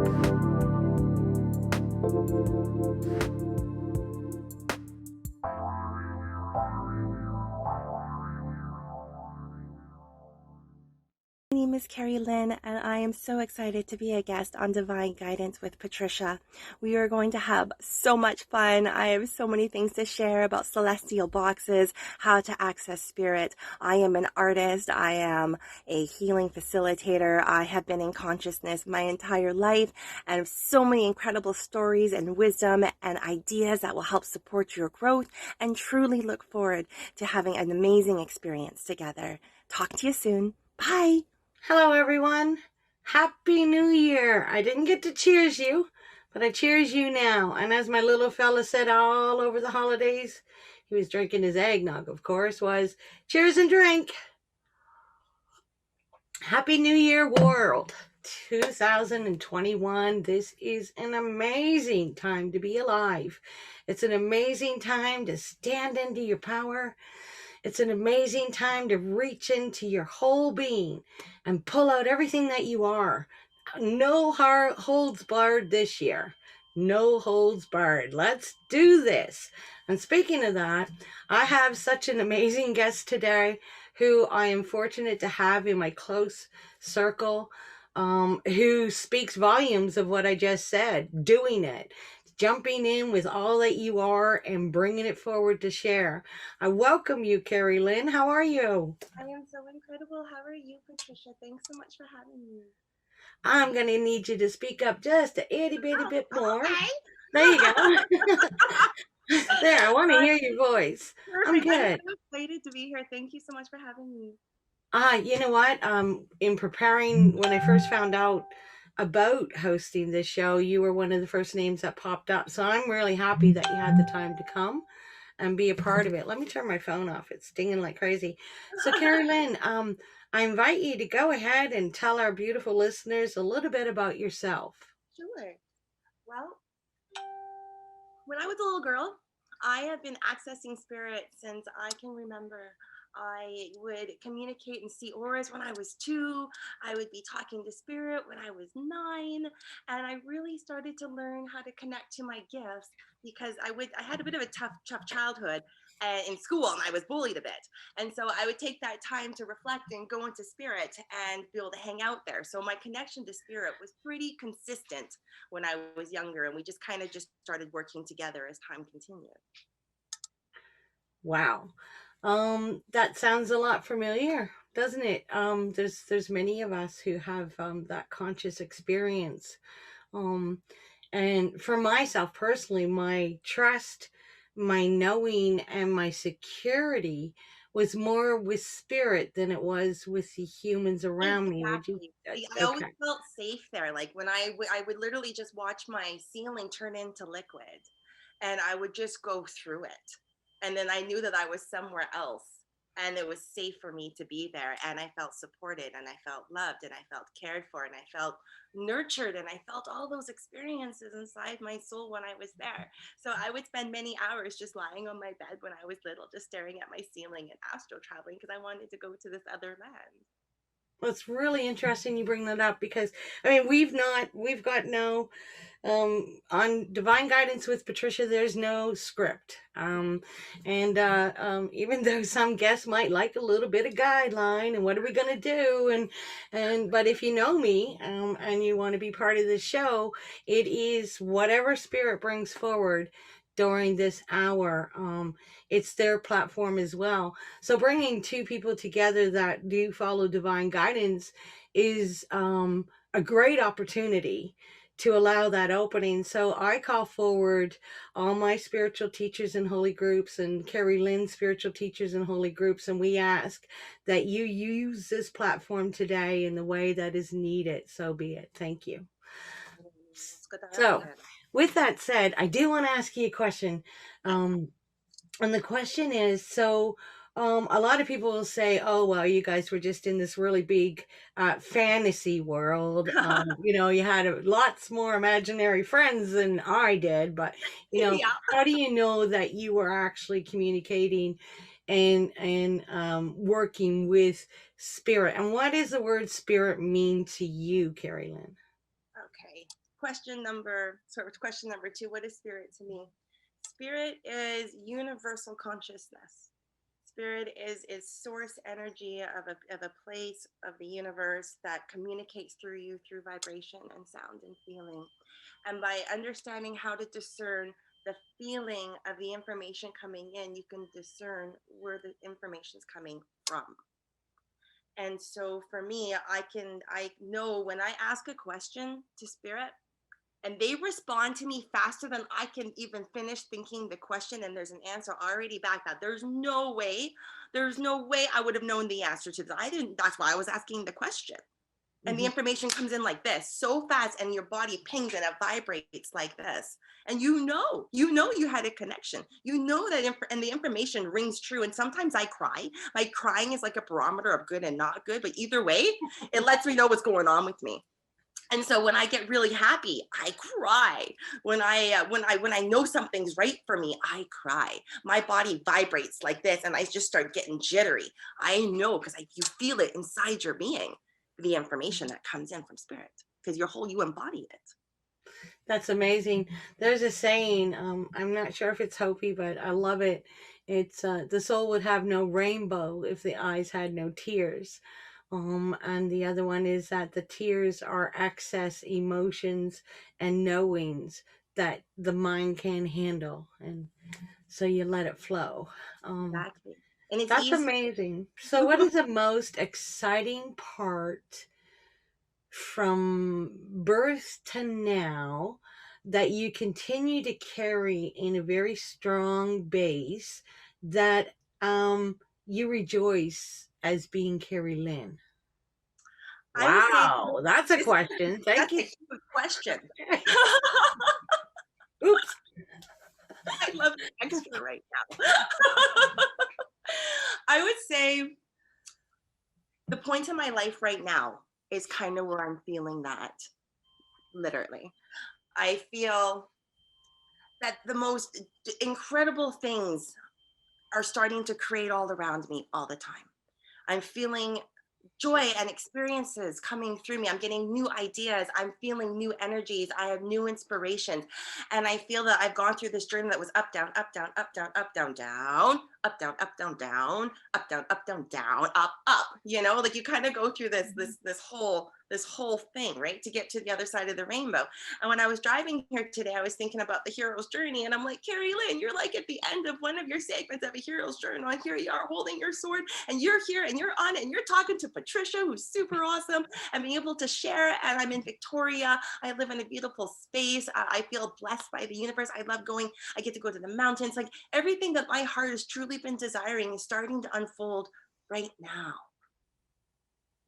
My name is Kerrilynn, and I am so excited to be a guest on Divine Guidance with Patricia. We are going to have so much fun. I have so many things to share about celestial boxes, how to access spirit. I am an artist. I am a healing facilitator. I have been in consciousness my entire life, and have so many incredible stories and wisdom and ideas that will help support your growth, and truly look forward to having an amazing experience together. Talk to you soon. Bye. Hello, everyone. Happy New Year. I didn't get to cheers you, but I cheers you now. And as my little fella said all over the holidays, he was drinking his eggnog, of course, was cheers and drink. Happy New Year, world. 2021. This is an amazing time to be alive. It's an amazing time to stand into your power. It's an amazing time to reach into your whole being and pull out everything that you are. No holds barred this year. No holds barred. Let's do this. And speaking of that, I have such an amazing guest today who I am fortunate to have in my close circle, who speaks volumes of what I just said, doing it, jumping in with all that you are and bringing it forward to share. I welcome you, Kerrilynn. How are you? I am so incredible. How are you, Patricia? Thanks so much for having me. I'm going to need you to speak up just a itty bitty bit more. Okay. There you go. There, I want to hear your voice. Perfect. I'm good. I'm so excited to be here. Thank you so much for having me. You know what? In preparing, when I first found out about hosting this show, you were one of the first names that popped up. So I'm really happy that you had the time to come and be a part of it. Let me turn my phone off. It's dinging like crazy. So Kerrilynn, I invite you to go ahead and tell our beautiful listeners a little bit about yourself. Sure. Well, when I was a little girl, I have been accessing spirit since I can remember. I would communicate and see auras when I was 2. I would be talking to spirit when I was 9. And I really started to learn how to connect to my gifts because I had a bit of a tough childhood in school, and I was bullied a bit. And so I would take that time to reflect and go into spirit and be able to hang out there. So my connection to spirit was pretty consistent when I was younger, and we just kind of just started working together as time continued. Wow. That sounds a lot familiar, doesn't it? There's many of us who have that conscious experience. And for myself personally, my trust, my knowing, and my security was more with spirit than it was with the humans around me. Would you? I always felt safe there. Like when I would literally just watch my ceiling turn into liquid, and I would just go through it. And then I knew that I was somewhere else, and it was safe for me to be there. And I felt supported, and I felt loved, and I felt cared for, and I felt nurtured, and I felt all those experiences inside my soul when I was there. So I would spend many hours just lying on my bed when I was little, just staring at my ceiling and astral traveling because I wanted to go to this other land. Well, it's really interesting you bring that up because I mean we've got no on Divine Guidance with Patricia, there's no script. And even though some guests might like a little bit of guideline and what are we going to do? But if you know me and you want to be part of the show, it is whatever spirit brings forward during this hour. It's their platform as well. So bringing two people together that do follow Divine Guidance is a great opportunity to allow that opening. So I call forward all my spiritual teachers and holy groups and Kerrilynn's spiritual teachers and holy groups, and we ask that you use this platform today in the way that is needed. So be it. Thank you. So with that said, I do want to ask you a question. And the question is, so a lot of people will say, oh, well, you guys were just in this really big fantasy world. You had lots more imaginary friends than I did. But, Yeah. How do you know that you were actually communicating and working with spirit? And what does the word spirit mean to you, Kerrilynn? Okay. Okay. Question number 2. What is spirit to me? Spirit is universal consciousness. Spirit is source energy of a place of the universe that communicates through you through vibration and sound and feeling. And by understanding how to discern the feeling of the information coming in, you can discern where the information is coming from. And so for me, I know when I ask a question to spirit and they respond to me faster than I can even finish thinking the question, and there's an answer already back that there's no way I would have known the answer to that. That's why I was asking the question. And the information comes in like this, so fast, and your body pings and it vibrates like this. And you had a connection. You know that, and the information rings true. And sometimes I cry. My crying is like a barometer of good and not good, but either way, it lets me know what's going on with me. And so when I get really happy, I cry. When I know something's right for me, I cry. My body vibrates like this, and I just start getting jittery. I know, because you feel it inside your being, the information that comes in from spirit, because you embody it. That's amazing. There's a saying, I'm not sure if it's Hopi, but I love it. It's the soul would have no rainbow if the eyes had no tears. And the other one is that the tears are excess emotions and knowings that the mind can handle, and so you let it flow. Exactly. And it's that's easy. amazing. So what is the most exciting part from birth to now that you continue to carry in a very strong base that you rejoice as being Kerrilynn? Wow, that's a question. Thank you. That's a good question. Oops. I love the extra right now. I would say the point in my life right now is kind of where I'm feeling that, literally. I feel that the most incredible things are starting to create all around me all the time. I'm feeling joy and experiences coming through me. I'm getting new ideas. I'm feeling new energies. I have new inspirations. And I feel that I've gone through this journey that was up, down, up, down, up, down, up, down, down, up, down, up, down, down, up, down, up, down, down, up, up. Like you kind of go through this whole thing, right, to get to the other side of the rainbow. And when I was driving here today, I was thinking about the hero's journey, and I'm like, Kerrilynn, you're like at the end of one of your segments of a hero's journey. And here you are holding your sword, and you're here, and you're on it, and you're talking to Patricia, who's super awesome, and being able to share. And I'm in Victoria. I live in a beautiful space. I feel blessed by the universe. I love going. I get to go to the mountains. Like everything that my heart has truly been desiring is starting to unfold right now.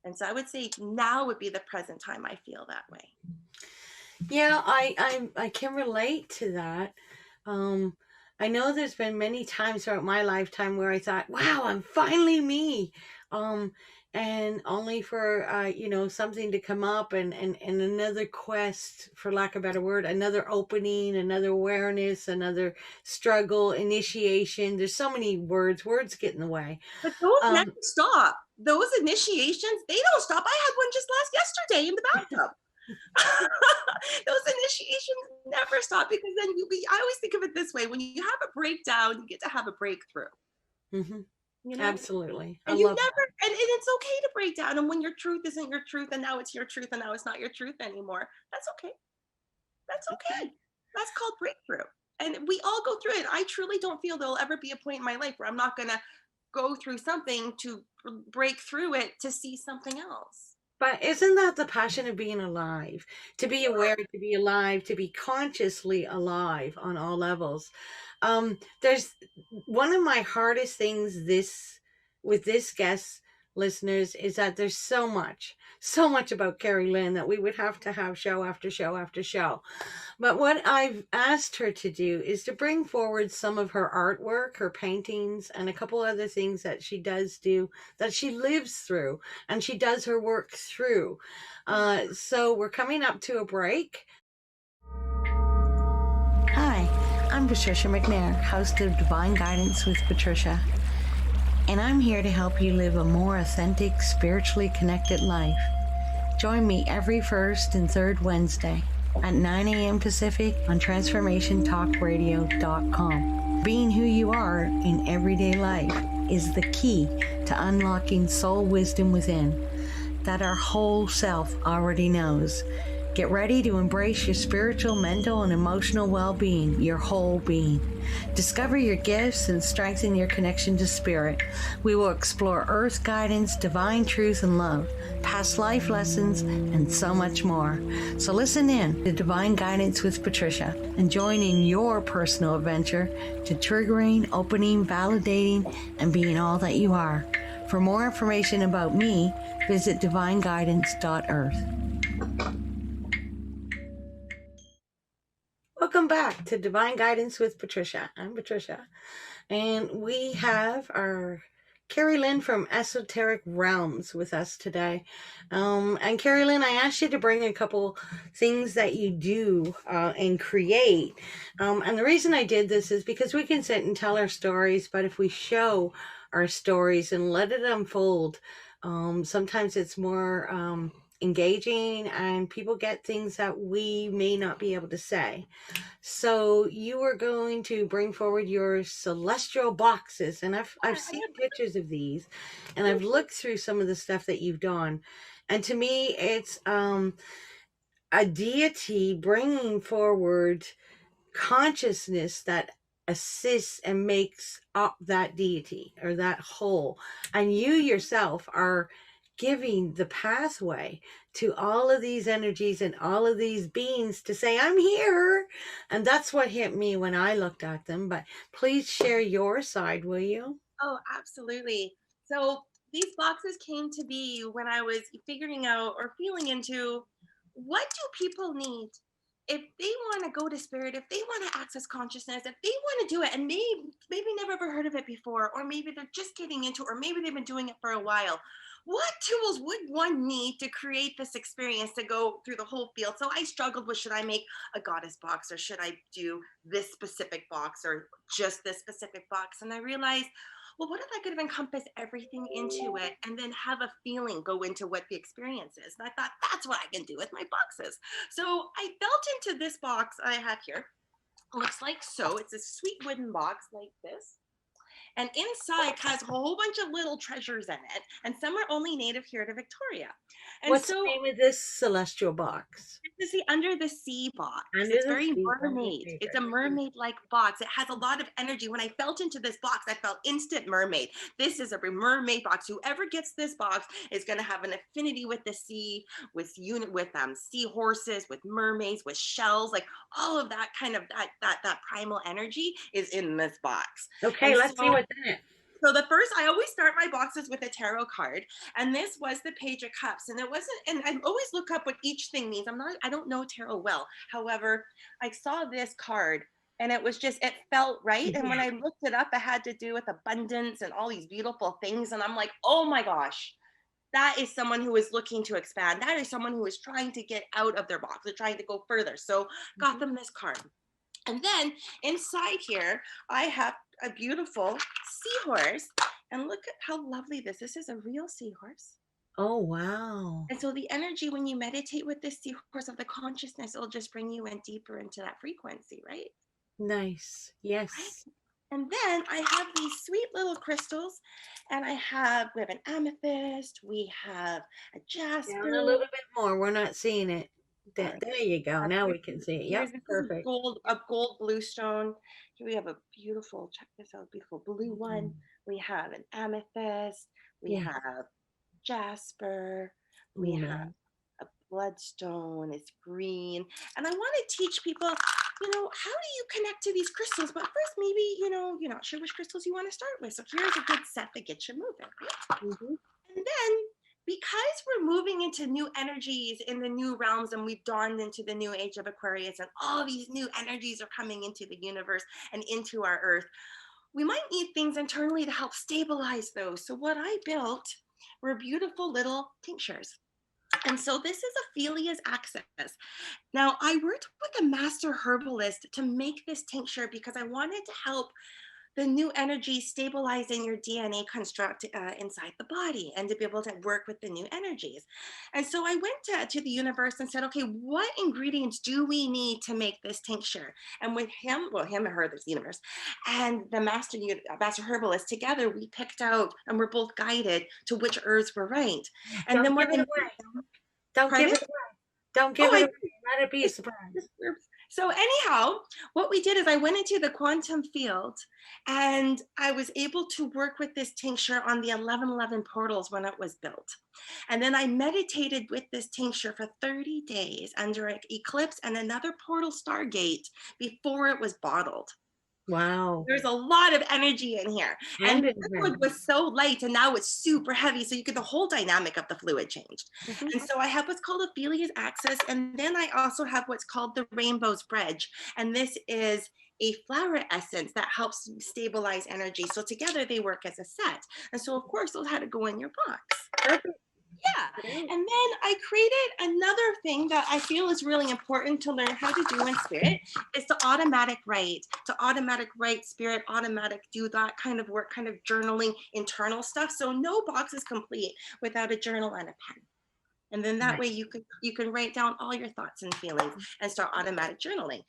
And so I would say now would be the present time I feel that way. Yeah, I can relate to that. I know there's been many times throughout my lifetime where I thought, wow, I'm finally me. And only for, something to come up and another quest, for lack of a better word, another opening, another awareness, another struggle, initiation. There's so many words get in the way. But those never stop. Those initiations, they don't stop. I had one just yesterday in the bathtub. Those initiations never stop, because then I always think of it this way: when you have a breakdown, you get to have a breakthrough. Mm-hmm. Absolutely. And and it's okay to break down. And when your truth isn't your truth, and now it's your truth, and now it's not your truth anymore, that's okay. That's okay. That's called breakthrough. And we all go through it. I truly don't feel there'll ever be a point in my life where I'm not going to go through something to break through it to see something else. But isn't that the passion of being alive? To be aware, to be alive, to be consciously alive on all levels. There's one of my hardest things with this guest listeners is that there's so much about Kerrilynn that we would have to have show after show after show. But what I've asked her to do is to bring forward some of her artwork, her paintings, and a couple other things that she does do, that she lives through, and she does her work through. So we're coming up to a break. Hi, I'm Patricia McNair, host of Divine Guidance with Patricia. And I'm here to help you live a more authentic, spiritually connected life. Join me every first and third Wednesday at 9 a.m. Pacific on transformationtalkradio.com. Being who you are in everyday life is the key to unlocking soul wisdom within that our whole self already knows. Get ready to embrace your spiritual, mental, and emotional well-being, your whole being. Discover your gifts and strengthen your connection to spirit. We will explore earth guidance, divine truth and love, past life lessons, and so much more. So listen in to Divine Guidance with Patricia and join in your personal adventure to triggering, opening, validating, and being all that you are. For more information about me, visit divineguidance.earth. Welcome back to Divine Guidance with Patricia. I'm Patricia, and we have our Kerrilynn from Esoteric Realms with us today. And Kerrilynn, I asked you to bring a couple things that you do and create. And the reason I did this is because we can sit and tell our stories, but if we show our stories and let it unfold, sometimes it's more engaging and people get things that we may not be able to say. So you are going to bring forward your celestial boxes, and I've seen pictures of these, and I've looked through some of the stuff that you've done, and to me it's a deity bringing forward consciousness that assists and makes up that deity or that whole, and you yourself are giving the pathway to all of these energies and all of these beings to say, I'm here. And that's what hit me when I looked at them. But please share your side, will you? Oh, absolutely. So these boxes came to be when I was figuring out or feeling into what do people need if they want to go to spirit, if they want to access consciousness, if they want to do it, and maybe never ever heard of it before, or maybe they're just getting into it, or maybe they've been doing it for a while. What tools would one need to create this experience to go through the whole field? So I struggled with, should I make a goddess box, or should I do this specific box, or just this specific box? And I realized, well, what if I could have encompassed everything into it and then have a feeling go into what the experience is? And I thought, that's what I can do with my boxes. So I felt into this box I have here. It looks like so. It's a sweet wooden box like this. And inside has a whole bunch of little treasures in it. And some are only native here to Victoria. And What's so the name of this celestial box? this is the under the sea box. Under It's the very Sea. mermaid. It's a mermaid-like box. It has a lot of energy. When I felt into this box, I felt instant mermaid. This is a mermaid box. Whoever gets this box is going to have an affinity with the sea, with seahorses, with mermaids, with shells, like all of that kind of that primal energy is in this box. Okay, And let's see what's in it. so the first, I always start my boxes with a tarot card, and this was the Page of Cups, and it wasn't, and I always look up what each thing means. I don't know tarot well. However, I saw this card and it was just, it felt right. And when I looked it up, it had to do with abundance and all these beautiful things. And I'm like, oh my gosh, that is someone who is looking to expand. That is someone who is trying to get out of their box. They're trying to go further. So got them this card. And then inside here, I have a beautiful seahorse. And look at how lovely this is. This is a real seahorse. Oh, wow. And so the energy, when you meditate with this seahorse of the consciousness, it'll just bring you in deeper into that frequency, right? Nice. Yes. Right? And then I have these sweet little crystals, and we have an amethyst, we have a jasper. Down a little bit more. We're not seeing it. There you go. Now we can see it. Yep, perfect. A gold blue stone. Here we have a beautiful, check this out, beautiful blue one. We have an amethyst. We have jasper. We have a bloodstone. It's green. And I want to teach people, how do you connect to these crystals? But first, maybe, you're not sure which crystals you want to start with. So here's a good set that gets you moving. Right? And then, because we're moving into new energies in the new realms, and we've dawned into the new age of Aquarius, and all these new energies are coming into the universe and into our earth, we might need things internally to help stabilize those. So what I built were beautiful little tinctures. And so this is Ophelia's Access. Now, I worked with a master herbalist to make this tincture because I wanted to help the new energy stabilizing your DNA construct inside the body and to be able to work with the new energies. And so I went to the universe and said, okay, what ingredients do we need to make this tincture? And with him, well, him and her, there's the universe, and the master herbalist, together, we picked out and we're both guided to which herbs were right. And Don't then give what it I away. Don't pardon? give it away. Don't Oh, give it away. Let it be a surprise. so anyhow, what we did is I went into the quantum field and I was able to work with this tincture on the 1111 portals when it was built. And then I meditated with this tincture for 30 days under an eclipse and another portal stargate before it was bottled. Wow. There's a lot of energy in here. And this one was so light and now it's super heavy. So you get the whole dynamic of the fluid changed. And so I have what's called Ophelia's Axis. And then I also have what's called the Rainbow's Bridge. And this is a flower essence that helps stabilize energy. So together they work as a set. And so of course those had to go in your box. Perfect. Yeah. And then I created another thing that I feel is really important to learn how to do in spirit is to automatic write, spirit, automatic do that kind of work, kind of journaling, internal stuff. So no box is complete without a journal and a pen. And then that way you can write down all your thoughts and feelings and start automatic journaling.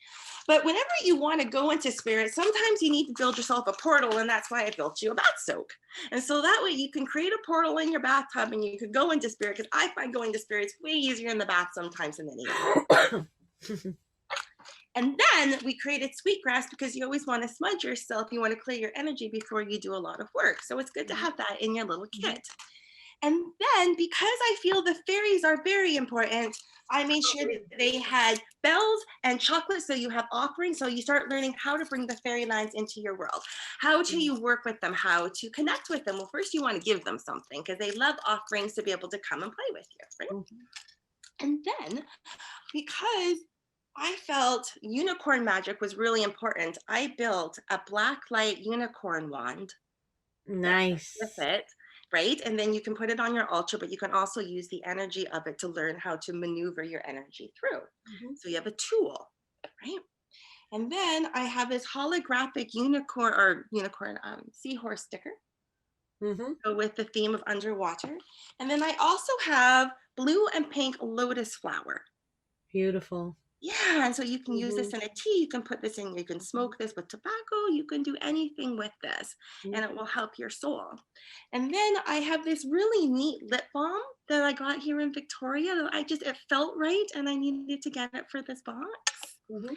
But whenever you want to go into spirit, sometimes you need to build yourself a portal, and that's why I built you a bath soak. And so that way you can create a portal in your bathtub and you could go into spirit, because I find going to spirit is way easier in the bath sometimes than anything. And then we created sweetgrass because you always want to smudge yourself. You want to clear your energy before you do a lot of work. So it's good to have that in your little kit. And then because I feel the fairies are very important, I made sure that they had bells and chocolate, so you have offerings. So you start learning how to bring the fairy lines into your world. How do you work with them? How to connect with them? Well, first you want to give them something because they love offerings to be able to come and play with you, right? And then because I felt unicorn magic was really important, I built a black light unicorn wand. Nice. With it. Right? And then you can put it on your altar, but you can also use the energy of it to learn how to maneuver your energy through. So you have a tool, right? And then I have this holographic unicorn seahorse sticker. So with the theme of underwater. And then I also have blue and pink lotus flower. Beautiful. Yeah, and so you can use this in a tea, you can put this in, you can smoke this with tobacco, you can do anything with this, and it will help your soul. And then I have this really neat lip balm that I got here in Victoria that it felt right, and I needed to get it for this box. And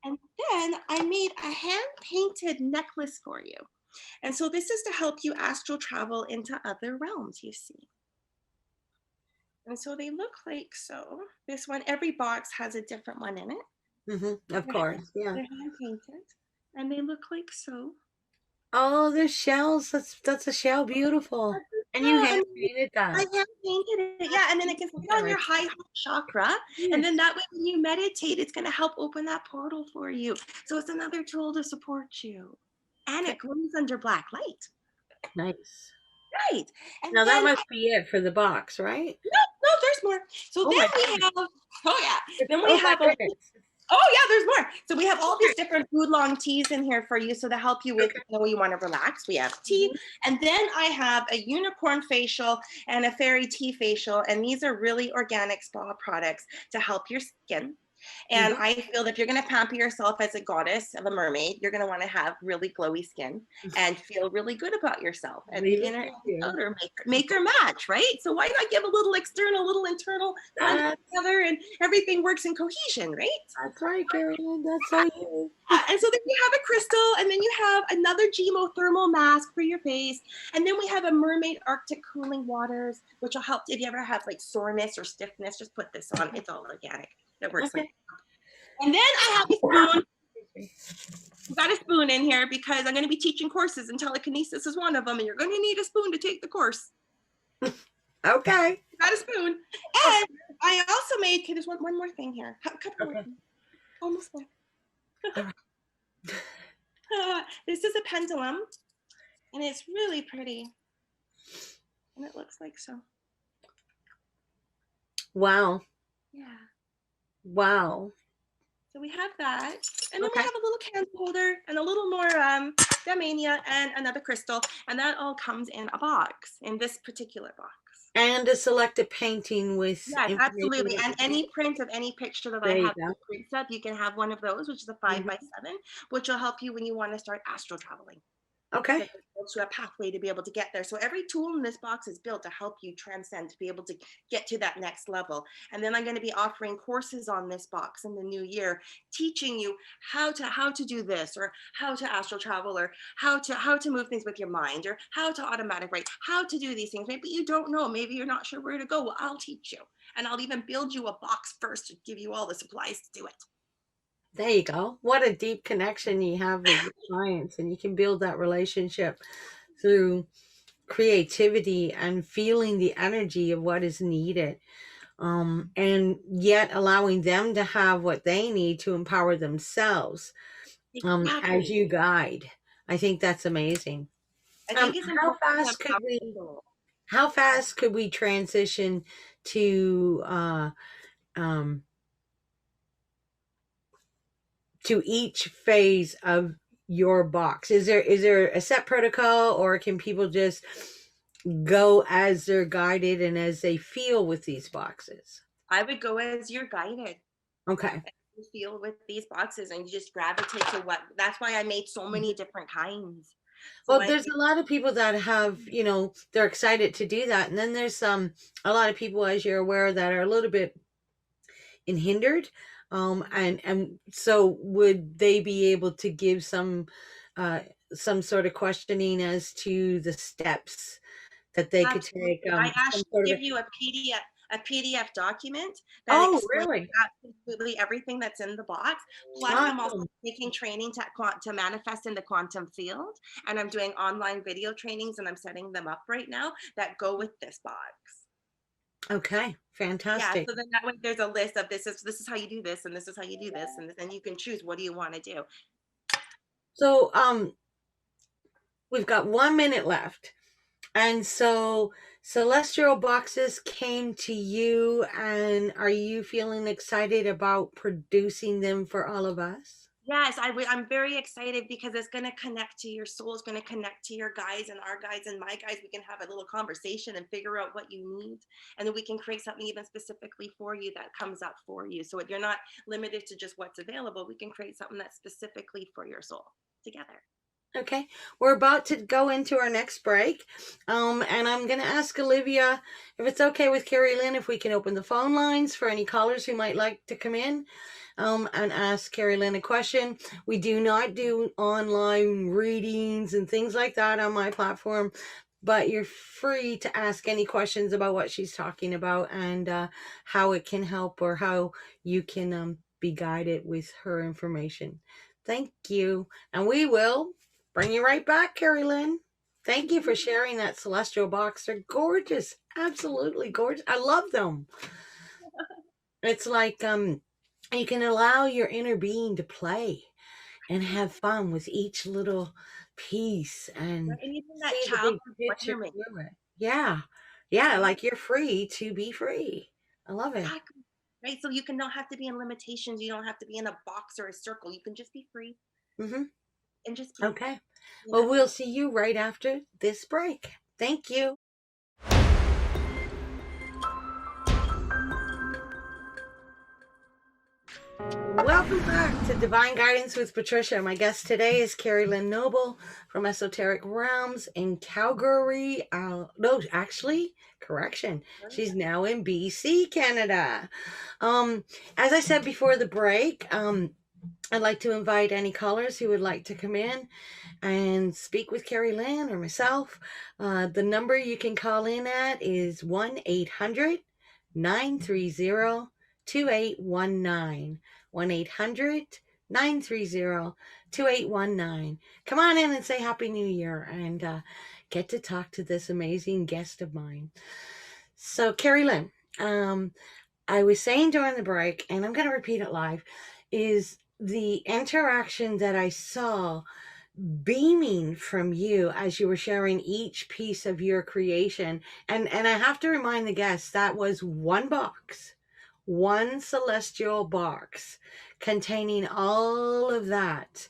then I made a hand-painted necklace for you. And so this is to help you astral travel into other realms, you see. And so they look like so. This one, every box has a different one in it. Of course, yeah. They're hand painted, and they look like so. Oh, there's shells. That's a shell. Beautiful. And you hand painted that. I hand painted it, yeah. And then it can sit on your high heart chakra, and then that way, when you meditate, it's going to help open that portal for you. So it's another tool to support you, and it glows under black light. Nice. Right. And now that must be it for the box, right? No, there's more. So then we have, then we have there's more. So we have all these different oolong teas in here for you, so to help you with, you want to relax. We have tea, and then I have a unicorn facial and a fairy tea facial, and these are really organic spa products to help your skin. And I feel that if you're going to pamper yourself as a goddess of a mermaid, you're going to want to have really glowy skin and feel really good about yourself. And the inner and the outer make or match, right? So why not give a little external, a little internal together, and everything works in cohesion, right? That's right, Kerrilynn. That's so you. And so then you have a crystal, and then you have another gemothermal mask for your face. And then we have a mermaid Arctic cooling waters, which will help if you ever have like soreness or stiffness, just put this on. It's all organic. That works. And then I have a spoon. I've got a spoon in here because I'm going to be teaching courses, and telekinesis is one of them, and you're going to need a spoon to take the course. Okay. Got a spoon. And I also made, there's one more thing here. Almost there. This is a pendulum, and it's really pretty. And it looks like so. Wow. Yeah. Wow. So we have that, and then we have a little candle holder and a little more Damania, and another crystal. And that all comes in a box, in this particular box. And a selected painting with Yes, information. absolutely. And any print of any picture that I There you have go. prints of, you can have one of those, which is a 5x7, which will help you when you want to start astral traveling. Okay. So it builds you a pathway to be able to get there. So every tool in this box is built to help you transcend, to be able to get to that next level. And then I'm going to be offering courses on this box in the new year, teaching you how to do this, or how to astral travel, or how to move things with your mind, or how to automatic write, how to do these things. Maybe you don't know, maybe you're not sure where to go. Well, I'll teach you. And I'll even build you a box first to give you all the supplies to do it. There you go. What a deep connection you have with your clients, and you can build that relationship through creativity and feeling the energy of what is needed, and yet allowing them to have what they need to empower themselves, Exactly. as you guide. I think that's amazing. I think it's How important to have fast could we? powerful. How fast could we transition to um, to each phase of your box? Is there a set protocol, or can people just go as they're guided and as they feel with these boxes? I would go as you're guided. Okay. You feel with these boxes, and you just gravitate to what. That's why I made so many different kinds. So Well, there's a lot of people that have, they're excited to do that. And then there's a lot of people, as you're aware, that are a little bit hindered. And so would they be able to give some sort of questioning as to the steps that they could take? I Some actually sort give of you a PDF document that Oh, explains really? absolutely everything that's in the box. Plus, I'm also Awesome. taking training to manifest in the quantum field, and I'm doing online video trainings, and I'm setting them up right now that go with this box. Okay, Yeah, fantastic. so then that way there's a list of this is how you do this, and this is how you do this, and then you can choose what do you want to do. So, we've got 1 minute left. And so celestial boxes came to you, and are you feeling excited about producing them for all of us? Yes, I'm very excited because it's going to connect to your soul. It's going to connect to your guides and our guides and my guides. We can have a little conversation and figure out what you need. And then we can create something even specifically for you that comes up for you. So you're not limited to just what's available. We can create something that's specifically for your soul together. Okay, we're about to go into our next break. And I'm going to ask Olivia if it's okay with Kerrilynn if we can open the phone lines for any callers who might like to come in. And ask Kerrilynn a question. We do not do online readings and things like that on my platform, but you're free to ask any questions about what she's talking about, and how it can help, or how you can be guided with her information. Thank you. And we will bring you right back, Kerrilynn. Thank you for sharing that celestial box. They're gorgeous. Absolutely gorgeous. I love them. It's like you can allow your inner being to play and have fun with each little piece, and And even that see the child big picture wonderment. through it. Yeah, like you're free to be free. I love it. Exactly. Right. So you can don't have to be in limitations. You don't have to be in a box or a circle. You can just be free Mm-hmm. and just be. Okay. Yeah. Well, we'll see you right after this break. Thank you. Welcome back to Divine Guidance with Patricia. My guest today is Kerrilynn Noble from Esoteric Realms in Calgary. No, actually, correction. She's now in BC, Canada. As I said before the break, I'd like to invite any callers who would like to come in and speak with Kerrilynn or myself. The number you can call in at is 1-800-930-2819. 1-800-930-2819. Come on in and say Happy New Year, and get to talk to this amazing guest of mine. So, Kerrilynn, I was saying during the break, and I'm going to repeat it live, is the interaction that I saw beaming from you as you were sharing each piece of your creation. And I have to remind the guests that was one box, one celestial box containing all of that.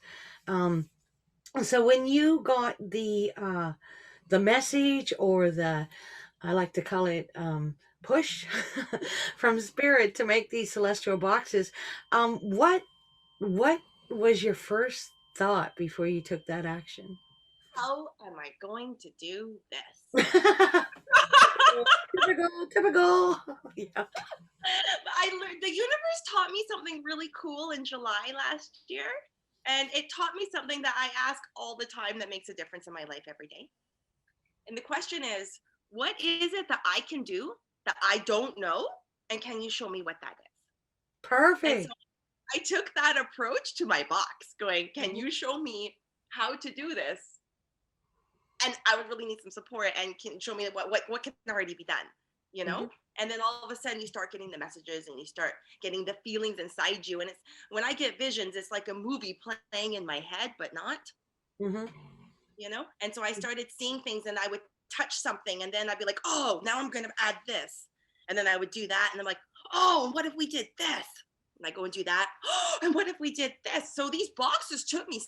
So when you got the message, or the, I like to call it, push from spirit to make these celestial boxes, what was your first thought before you took that action? How am I going to do this? Typical, typical. Yeah. I learned, the universe taught me something really cool in July last year. And it taught me something that I ask all the time that makes a difference in my life every day. And the question is, what is it that I can do that I don't know? And can you show me what that is? And so Perfect. I took that approach to my box, going, can you show me how to do this? And I would really need some support, and can show me what can already be done, you know? Mm-hmm. And then all of a sudden you start getting the messages, and you start getting the feelings inside you. And it's, when I get visions, it's like a movie playing in my head, but not, Mm-hmm. you know? And so I started seeing things, and I would touch something, and then I'd be like, oh, now I'm going to add this. And then I would do that. And I'm like, oh, and what if we did this? And I go and do that. Oh, and what if we did this? So these boxes took me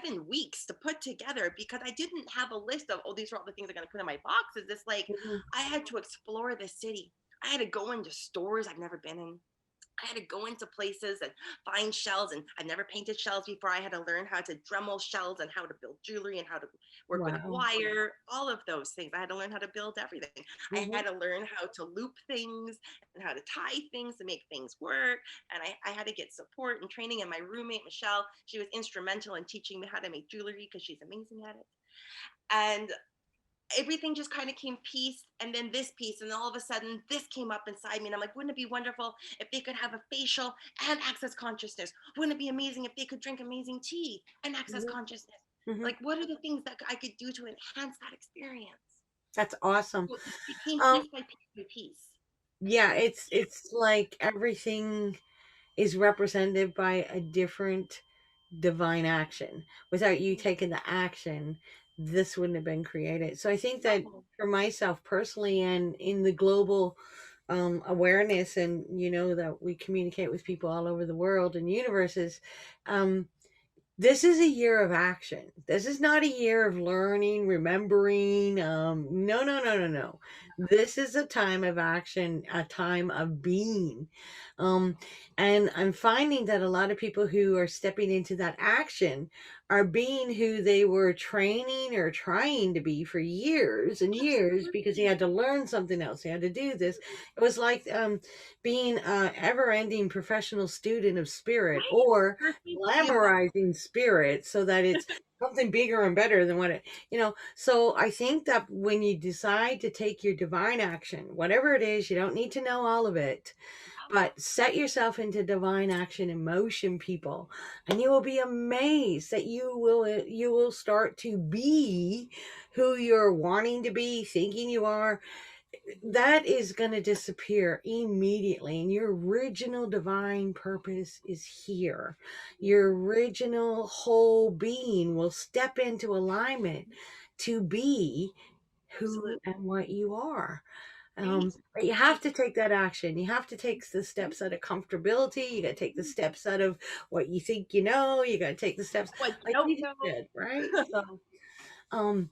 6-7 weeks to put together, because I didn't have a list of, oh, these are all the things I'm going to put in my boxes. It's like, Mm-hmm. I had to explore the city. I had to go into stores I've never been in. I had to go into places and find shells, and I've never painted shells before. I had to learn how to Dremel shells, and how to build jewelry, and how to work with Wow. wire, all of those things. I had to learn how to build everything. I Mm-hmm. had to learn how to loop things, and how to tie things to make things work. And I had to get support and training. And my roommate, Michelle, she was instrumental in teaching me how to make jewelry, because she's amazing at it. And everything just kind of came piece, and then this piece, and then all of a sudden this came up inside me. And I'm like, wouldn't it be wonderful if they could have a facial and access consciousness? Wouldn't it be amazing if they could drink amazing tea and access consciousness? Mm-hmm. Like, what are the things that I could do to enhance that experience? That's awesome. So it came Um, piece by piece by piece. yeah, it's like everything is represented by a different divine action. Without you taking the action, this wouldn't have been created. So I think that No. for myself personally, and in the global awareness, and that we communicate with people all over the world and universes, um, this is a year of action. This is not a year of learning, remembering. No, no, no, no, no. This is a time of action, a time of being. Um, and I'm finding that a lot of people who are stepping into that action are being who they were training or trying to be for years and years, because they had to learn something else. They had to do this. It was like being a ever-ending professional student of spirit, Right? or Perfect. glamorizing spirit so that it's something bigger and better than what it. So I think that when you decide to take your divine action, whatever it is, you don't need to know all of it, but set yourself into divine action in motion, people, and you will be amazed that you will start to be who you're wanting to be, thinking you are. That is going to disappear immediately, and your original divine purpose is here. Your original whole being will step into alignment to be who Absolutely. and what you are. Right? But you have to take that action. You have to take the steps out of comfortability. You got to take the steps out of what you think you know. You got to take the steps What you like don't you just know. did, right? So, um,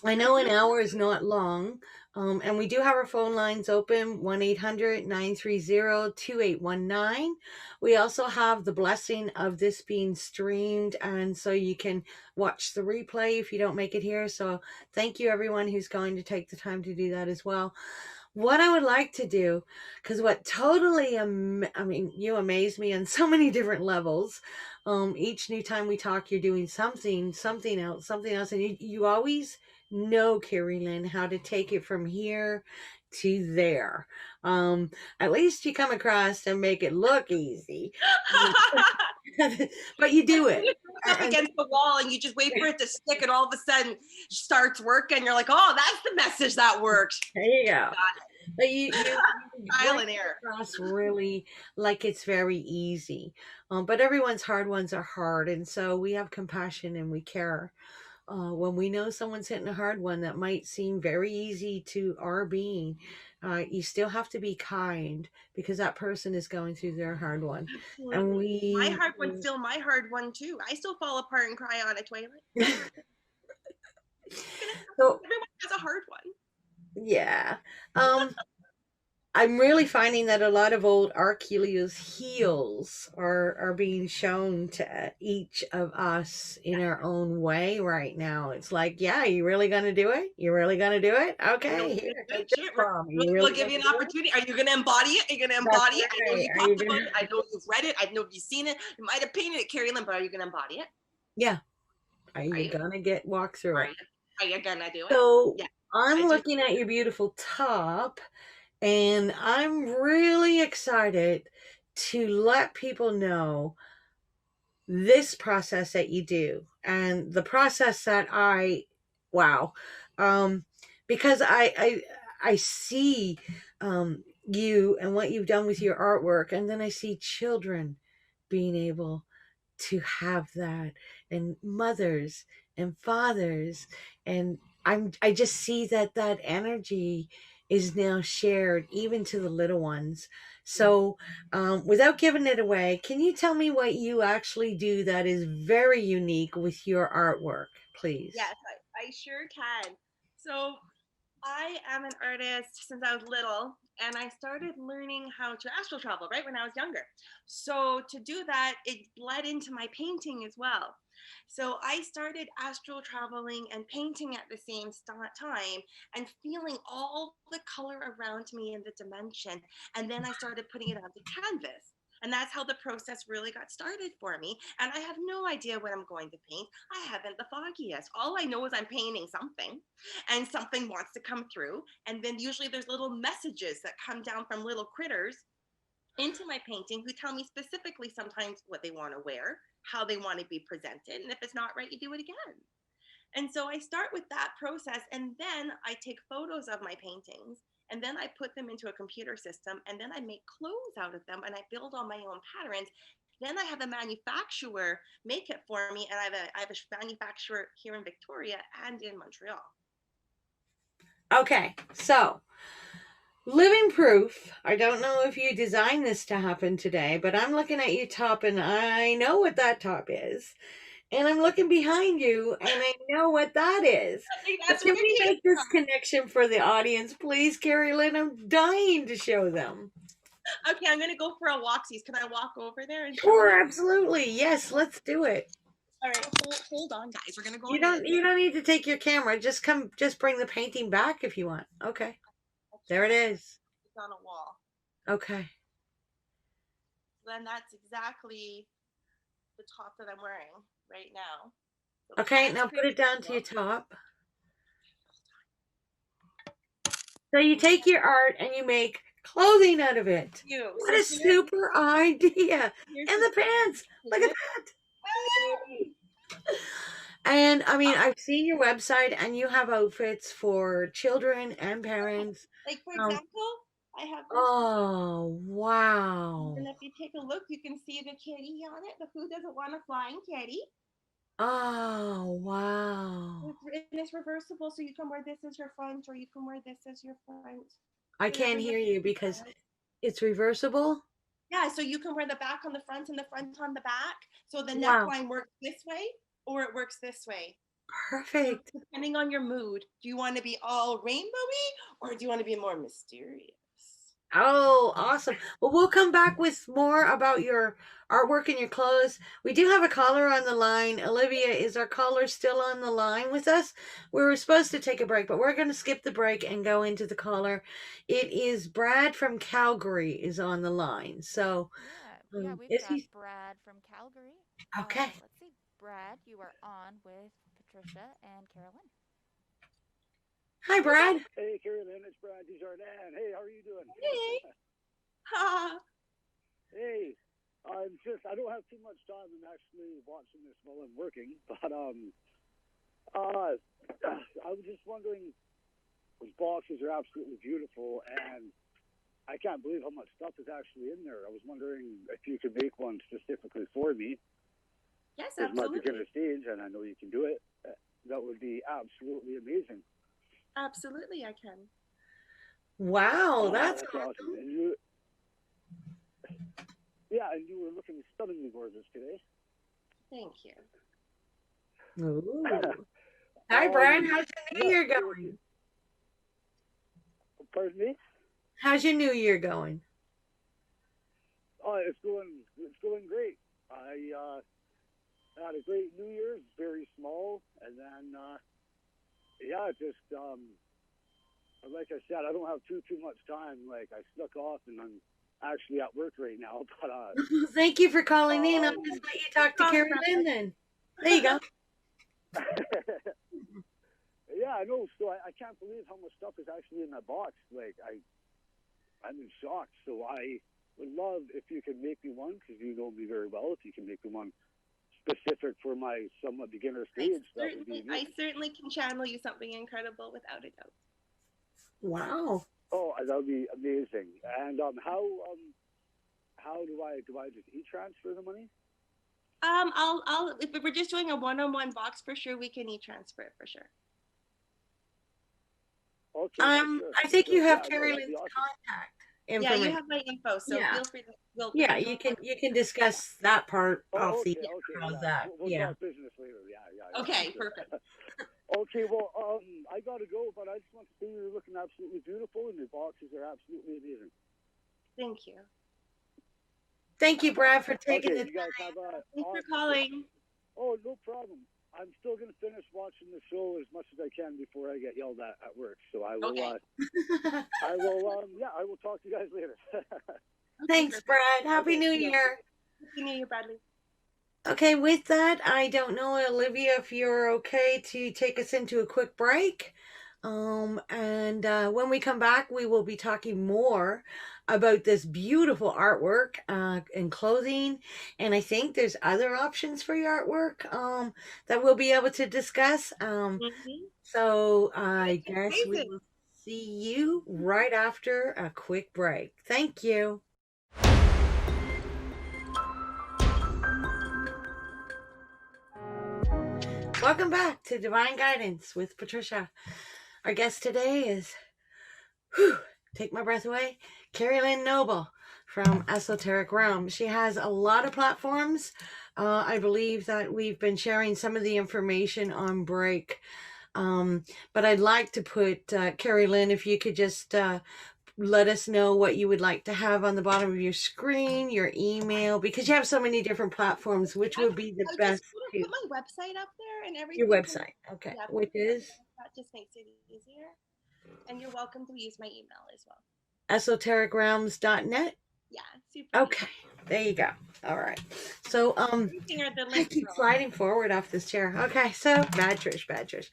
I know an hour is not long, and we do have our phone lines open, 1-800-930-2819. We also have the blessing of this being streamed, and so you can watch the replay if you don't make it here. So thank you, everyone who's going to take the time to do that as well. What I would like to do, because what totally, I mean, you amaze me on so many different levels. Each new time we talk, you're doing something else, and you always know, Kerrilynn, how to take it from here to there. At least you come across and make it look easy, but you Like do when it. you throw it up And against the wall, and you just wait for it to stick, and all of a sudden starts working. You're like, oh, that's the message that works. there you go. But you Trial bring and error. it across really like it's very easy. But everyone's hard ones are hard, and so we have compassion and we care. When we know someone's hitting a hard one that might seem very easy to our being, you still have to be kind because that person is going through their hard one. And Absolutely. My hard one's still my hard one too. I still fall apart and cry on a toilet. so Everyone has a hard one. yeah. I'm really finding that a lot of old Achilles heels are being shown to each of us in our own way right now. It's like, yeah, you really gonna do it? You really gonna do it? Okay, here, take this bomb. We'll give you an opportunity. Are you gonna embody it? Are you gonna embody it? I know you talked about it. I know you've read it. I know you've seen it. You might have painted it, Kerrilynn, but are you gonna embody it? Yeah. Are you gonna walk through it? Are you gonna do it? So yeah, I'm looking at your beautiful top. And I'm really excited to let people know this process that you do and the process that wow, because I see you and what you've done with your artwork, and then I see children being able to have that, and mothers and fathers, and I just see that energy is now shared even to the little ones. So without giving it away, can you tell me what you actually do that is very unique with your artwork, please? Yes, I sure can. So I am an artist since I was little, and I started learning how to astral travel right when I was younger. So to do that, it bled into my painting as well. So I started astral traveling and painting at the same time and feeling all the color around me in the dimension. And then I started putting it onto canvas. And that's how the process really got started for me. And I have no idea what I'm going to paint. I haven't the foggiest. All I know is I'm painting something, and something wants to come through. And then usually there's little messages that come down from little critters into my painting who tell me specifically sometimes what they want to wear, how they want to be presented. And if it's not right, you do it again. And so I start with that process, and then I take photos of my paintings, and then I put them into a computer system, and then I make clothes out of them, and I build on my own patterns. Then I have a manufacturer make it for me, and I have a manufacturer here in Victoria and in Montreal. Okay, so living proof. I don't know if you designed this to happen today, but I'm looking at your top, and I know what that top is. And I'm looking behind you, and I know what that is. Can we make this connection for the audience, please, Kerrilynn? I'm dying to show them. Okay, I'm going to go for a walksies. Can I walk over there? And sure, absolutely. Yes, let's do it. All right, hold on, guys. We're going to go. You don't need to take your camera. Just bring the painting back if you want. Okay. There it is. It's on a wall. Okay. Then that's exactly the top that I'm wearing right now. So okay, now put it down to your top. So you take your art and you make clothing out of it. What a super idea. And the pants. Look at that. And I mean, I've seen your website, and you have outfits for children and parents. Like, for example, I have this. Oh, wow. And if you take a look, you can see the kitty on it. The Who Doesn't Want a Flying Kitty. Oh, wow. And it's reversible, so you can wear this as your front, or you can wear this as your front. I can't hear you because it's reversible. Yeah, so you can wear the back on the front and the front on the back. So the neckline works this way, or it works this way. Perfect. So depending on your mood, do you want to be all rainbowy, or do you want to be more mysterious? Oh, awesome. Well, we'll come back with more about your artwork and your clothes. We do have a caller on the line. Olivia, is our caller still on the line with us? We were supposed to take a break, but we're going to skip the break and go into the caller. It is Brad from Calgary is on the line. So yeah, we've got Brad from Calgary. Okay. Let's see. Brad, you are on with Patricia and Kerrilynn. Hi, Brad. Hey, Kerrilynn, it's Brad Desjardins. Hey, how are you doing? Hey. Hey, I don't have too much time. I'm actually watching this while I'm working, but I was just wondering, those boxes are absolutely beautiful, and I can't believe how much stuff is actually in there. I was wondering if you could make one specifically for me. Yes, absolutely. It's my beginner stage, and I know you can do it. That would be absolutely amazing. Absolutely, I can. Wow, that's That's awesome. And you, yeah, and you were looking stunningly gorgeous today. Thank you. Ooh. Hi, Brian. How's your new year going? Pardon me? How's your new year going? Oh, it's going great. I had a great New Year's, very small, and then yeah, just like I said, I don't have too much time. Like I snuck off, and I'm actually at work right now. But Thank you for calling in. I'll just let you talk to Kerrilynn then. There you go. yeah, I know. So I can't believe how much stuff is actually in that box. Like I'm in shock. So I would love if you could make me one, because you know me very well. If you can make me one specific for my somewhat beginner stage, that would be I certainly can channel you something incredible without a doubt. Wow. Oh, that would be amazing. And how do I just e-transfer the money? I'll if we're just doing a one-on-one box, for sure we can e-transfer it for sure. Okay. Sure. I think you have Yeah, Kerrilynn's awesome. contact Yeah, information. you have my info, so feel free to. Yeah, you can discuss that part off the Okay. how's Yeah. that. We'll Yeah. talk business later. Yeah. Okay, Sure. perfect. Okay, well, I gotta go, but I just want to say you're looking absolutely beautiful, and your boxes are absolutely amazing. Thank you. Thank you, Brad, for taking Okay, the you guys time. have a. Thanks for calling. Oh, no problem. I'm still gonna finish watching the show as much as I can before I get yelled at work. So I will. Okay. I will. Yeah, I will talk to you guys later. Thanks, Brad. Happy New Yeah. Year. Happy New Year, Bradley. Okay, with that, I don't know, Olivia, if you're okay to take us into a quick break. And when we come back, we will be talking more about this beautiful artwork and clothing. And I think there's other options for your artwork that we'll be able to discuss. So I guess we will see you right after a quick break. Thank you. Welcome back to Divine Guidance with Patricia. Our guest today is, take my breath away, Kerrilynn Noble from Esoteric Realms. She has a lot of platforms. I believe that we've been sharing some of the information on break. But I'd like to put, Kerrilynn, if you could just let us know what you would like to have on the bottom of your screen, your email, because you have so many different platforms, which would be the best. Just put my website up there and everything. Your website, okay, Yeah, which is? That just makes it easier. And you're welcome to use my email as well. esotericrealms.net. Yeah, super. Okay, there you go. All right. So I keep sliding forward off this chair. Okay, so bad Trish.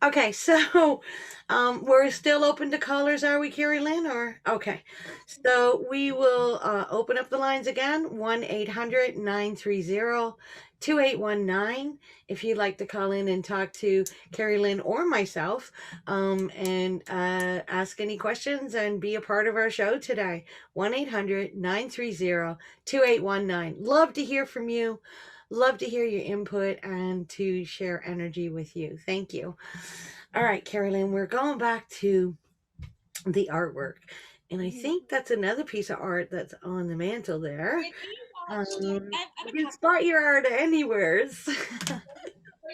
Okay, so we're still open to callers, are we, Kerrilynn? Or okay. So we will open up the lines again, 1-800-930-2819. If you'd like to call in and talk to Kerrilynn or myself, and ask any questions and be a part of our show today. 1-800-930-2819. Love to hear from you. Love to hear your input and to share energy with you. Thank you. All right, Kerrilynn, we're going back to the artwork. And I think that's another piece of art that's on the mantle there. You can spot your art anywhere. You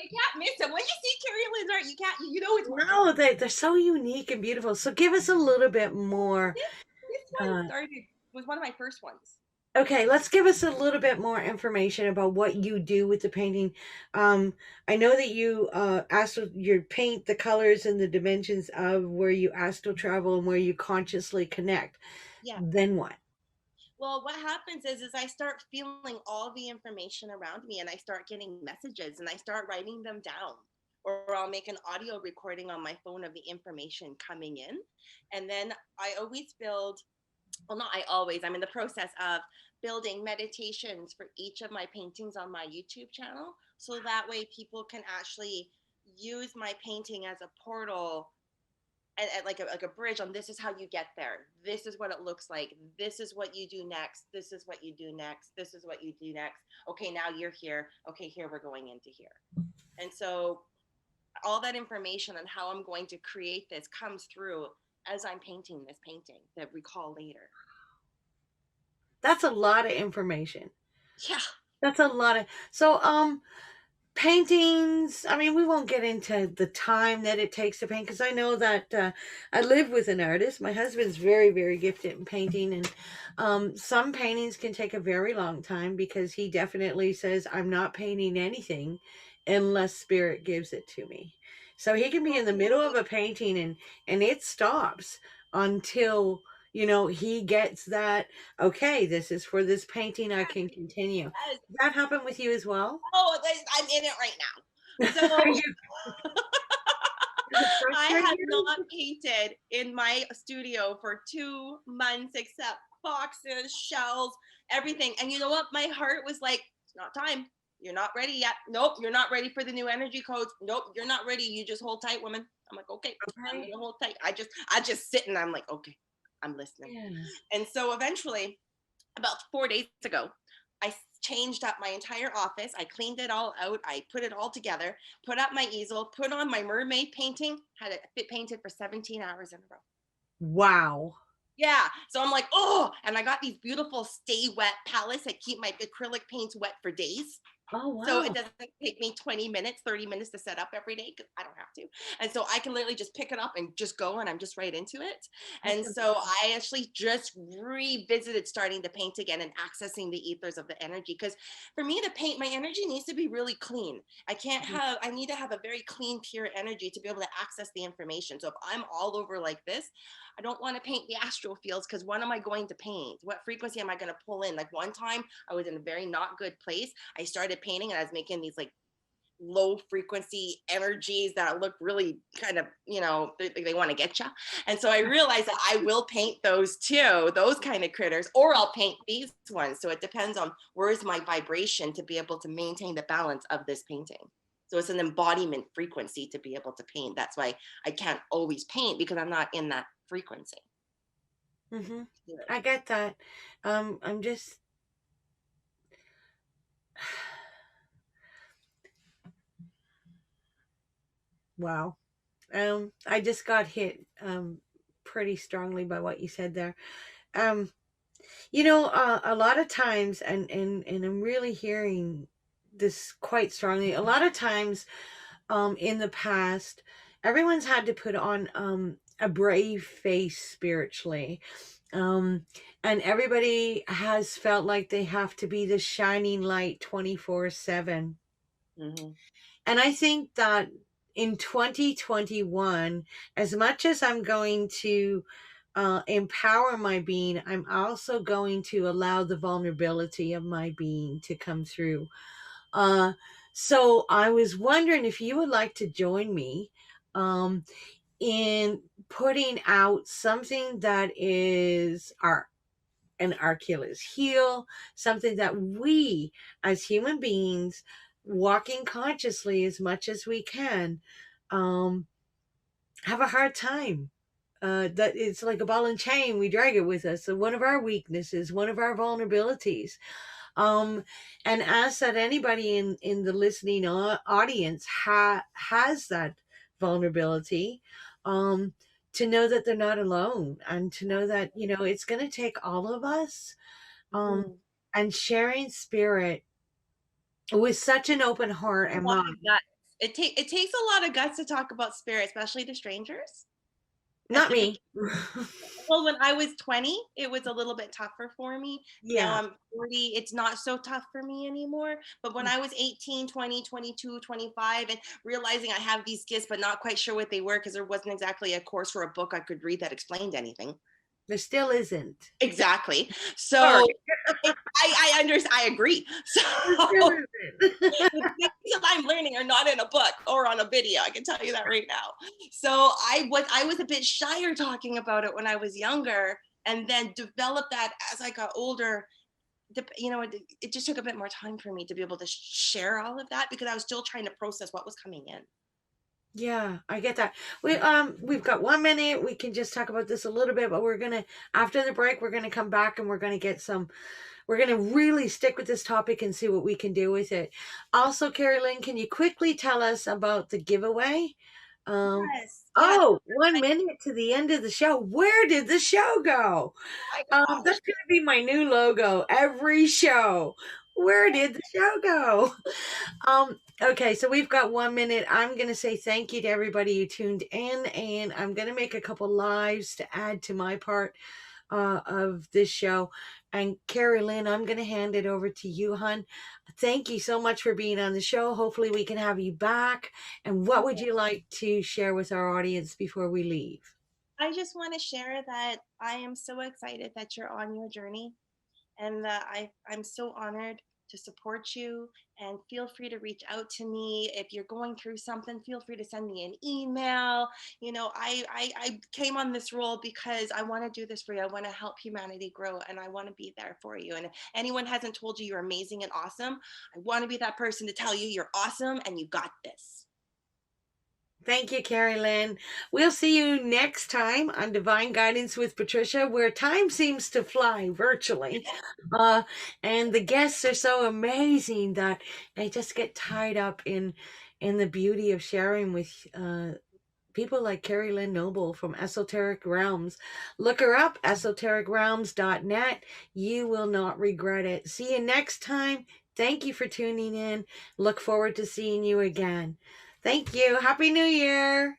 can't miss it. When you see Kerrilynn's art, you know it's no, they're so unique and beautiful. So give us a little bit more. This one was one of my first ones. Okay, let's give us a little bit more information about what you do with the painting. I know that you you paint the colors and the dimensions of where you astral travel and where you consciously connect. Yeah. Then what? Well, what happens is I start feeling all the information around me, and I start getting messages, and I start writing them down. Or I'll make an audio recording on my phone of the information coming in. And then I always build, well, not I always, I'm in the process of building meditations for each of my paintings on my YouTube channel. So that way people can actually use my painting as a portal and like a bridge on, this is how you get there. This is what it looks like. This is what you do next. This is what you do next. This is what you do next. Okay, now you're here. Okay, here we're going into here. And so all that information on how I'm going to create this comes through as I'm painting this painting that recall later. That's a lot of information. Yeah. That's a lot of, so paintings, I mean, we won't get into the time that it takes to paint, because I know that I live with an artist. My husband's very, very gifted in painting, and some paintings can take a very long time, because he definitely says, I'm not painting anything unless spirit gives it to me. So he can be in the middle of a painting, and it stops until, you know, he gets that, okay, this is for this painting, I can continue. Yes. Does that happen with you as well? Oh, I'm in it right now. So Are you- I have not painted in my studio for 2 months, except boxes, shelves, everything. And you know what? My heart was like, it's not time. You're not ready yet. Nope, you're not ready for the new energy codes. Nope, you're not ready. You just hold tight, woman. I'm like, okay, I'm gonna hold tight. I just sit and I'm like, okay, I'm listening. Yeah. And so eventually, about 4 days ago, I changed up my entire office. I cleaned it all out. I put it all together, put up my easel, put on my mermaid painting, had it painted for 17 hours in a row. Wow. Yeah. So I'm like, oh, and I got these beautiful stay wet palettes that keep my acrylic paints wet for days. Oh, wow. So it doesn't take me 20 minutes, 30 minutes to set up every day, because I don't have to. And so I can literally just pick it up and just go, and I'm just right into it. And so I actually just revisited starting to paint again and accessing the ethers of the energy. Because for me to paint, my energy needs to be really clean. I need to have a very clean, pure energy to be able to access the information. So if I'm all over like this, I don't want to paint the astral fields, because what am I going to paint? What frequency am I going to pull in? Like one time I was in a very not good place. I started painting and I was making these like low frequency energies that look really kind of, you know, they want to get you. And so I realized that I will paint those too, those kind of critters, or I'll paint these ones. So it depends on where's my vibration to be able to maintain the balance of this painting. So it's an embodiment frequency to be able to paint. That's why I can't always paint, because I'm not in that frequency. Mm-hmm. I get that. I'm just, wow. I just got hit pretty strongly by what you said there. You know, a lot of times, and I'm really hearing this quite strongly. A lot of times, in the past, everyone's had to put on a brave face spiritually. And everybody has felt like they have to be the shining light 24/7. Mm-hmm. And I think that in 2021, as much as I'm going to empower my being, I'm also going to allow the vulnerability of my being to come through. So I was wondering if you would like to join me in putting out something that is an Achilles heel, something that we as human beings, walking consciously as much as we can, have a hard time. That it's like a ball and chain, we drag it with us. So one of our weaknesses, one of our vulnerabilities. And ask that anybody in the listening audience has that vulnerability, to know that they're not alone, and to know that, you know, it's going to take all of us, and sharing spirit with such an open heart and mind. It takes a lot of guts to talk about spirit, especially to strangers. Not me. Well, when I was 20, it was a little bit tougher for me. Yeah. Now I'm 40, it's not so tough for me anymore. But when I was 18, 20, 22, 25, and realizing I have these gifts, but not quite sure what they were, because there wasn't exactly a course or a book I could read that explained anything. There still isn't. Exactly. So I understand. I agree. So the things that I'm learning are not in a book or on a video. I can tell you that right now. So I was a bit shyer talking about it when I was younger, and then developed that as I got older. You know, it just took a bit more time for me to be able to share all of that, because I was still trying to process what was coming in. Yeah, I get that. We've got 1 minute. We can just talk about this a little bit, but after the break, we're gonna come back and we're gonna really stick with this topic and see what we can do with it. Also, Kerrilynn, can you quickly tell us about the giveaway? Yes. Yeah. Oh, 1 minute to the end of the show. Where did the show go? My gosh. That's going to be my new logo every show. Where did the show go? Okay, so we've got 1 minute. I'm going to say thank you to everybody who tuned in, and I'm going to make a couple lives to add to my part of this show. And Kerrilynn, I'm going to hand it over to you, hon. Thank you so much for being on the show. Hopefully we can have you back. And what would you like to share with our audience before we leave? I just want to share that I am so excited that you're on your journey, and that I'm so honored to support you. And feel free to reach out to me if you're going through something. Feel free to send me an email. You know, I came on this role because I want to do this for you. I want to help humanity grow, and I want to be there for you. And if anyone hasn't told you you're amazing and awesome, I want to be that person to tell you you're awesome and you got this. Thank you, Kerrilynn. We'll see you next time on Divine Guidance with Patricia, where time seems to fly virtually. And the guests are so amazing that I just get tied up in the beauty of sharing with people like Kerrilynn Noble from Esoteric Realms. Look her up, esotericrealms.net. You will not regret it. See you next time. Thank you for tuning in. Look forward to seeing you again. Thank you. Happy New Year.